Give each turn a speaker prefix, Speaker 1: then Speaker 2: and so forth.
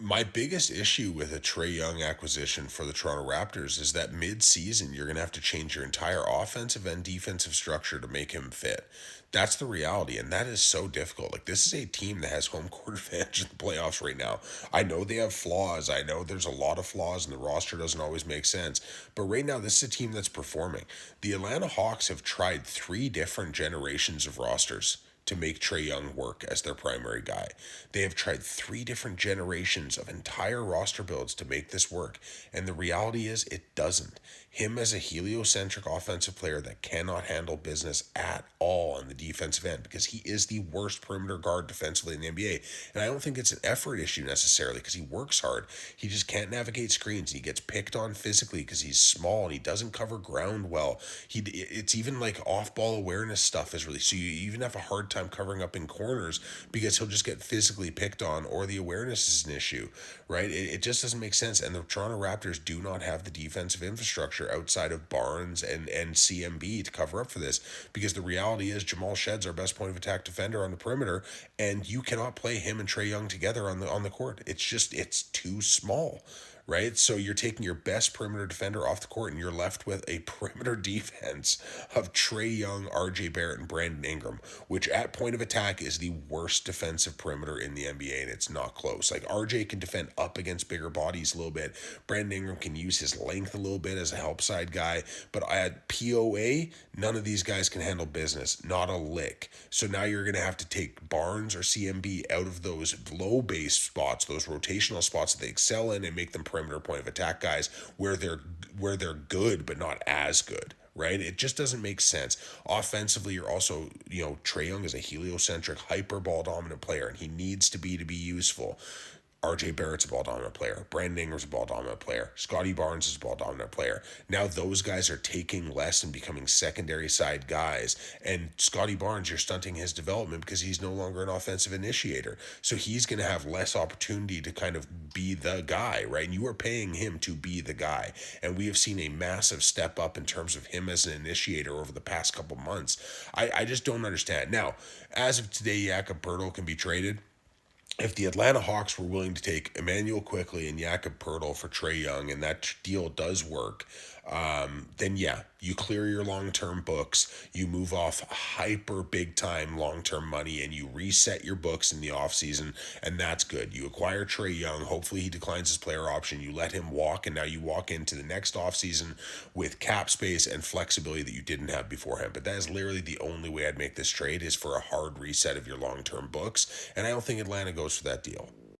Speaker 1: My biggest issue with a Trey Young acquisition for the Toronto Raptors is that mid-season you're going to have to change your entire offensive and defensive structure to make him fit. That's the reality, and that is so difficult. Like, this is a team that has home court advantage in the playoffs right now. I know they have flaws. I know there's a lot of flaws, and the roster doesn't always make sense. But right now, this is a team that's performing. The Atlanta Hawks have tried three different generations of rosters to make Trey Young work as their primary guy. They have tried three different generations of entire roster builds to make this work, and the reality is it doesn't. Him as a heliocentric offensive player that cannot handle business at all on the defensive end because he is the worst perimeter guard defensively in the NBA. And I don't think it's an effort issue necessarily because he works hard. He just can't navigate screens. He gets picked on physically because he's small and he doesn't cover ground well. It's even like off-ball awareness stuff is really, so you even have a hard time covering up in corners because he'll just get physically picked on or the awareness is an issue, right? It just doesn't make sense. And the Toronto Raptors do not have the defensive infrastructure outside of Barnes and CMB to cover up for this because the reality is Jamal Shedd's our best point of attack defender on the perimeter, and you cannot play him and Trey Young together on the court. It's too small, right? So you're taking your best perimeter defender off the court and you're left with a perimeter defense of Trey Young, RJ Barrett, and Brandon Ingram, which at point of attack is the worst defensive perimeter in the NBA, and it's not close. Like, RJ can defend up against bigger bodies a little bit. Brandon Ingram can use his length a little bit as a help side guy, but at POA, none of these guys can handle business, not a lick. So now you're going to have to take Barnes or CMB out of those low base spots, those rotational spots that they excel in, and make them perimeter point of attack guys where they're good but not as good, right? It just doesn't make sense. Offensively, you're also, Trey Young is a heliocentric, hyper ball dominant player, and he needs to be useful. RJ Barrett's a ball dominant player. Brandon Ingram's a ball dominant player. Scotty Barnes is a ball dominant player. Now those guys are taking less and becoming secondary side guys. And Scotty Barnes, you're stunting his development because he's no longer an offensive initiator. So he's going to have less opportunity to kind of be the guy, right? And you are paying him to be the guy. And we have seen a massive step up in terms of him as an initiator over the past couple months. I just don't understand. Now, as of today, Jakob Poeltl can be traded. If the Atlanta Hawks were willing to take Emmanuel Quickley and Jakob Poeltl for Trey Young, and that deal does work, then yeah, you clear your long-term books, you move off hyper big-time long-term money, and you reset your books in the offseason, and that's good. You acquire Trey Young, hopefully he declines his player option, you let him walk, and now you walk into the next offseason with cap space and flexibility that you didn't have beforehand. But that is literally the only way I'd make this trade is for a hard reset of your long-term books, and I don't think Atlanta goes for that deal.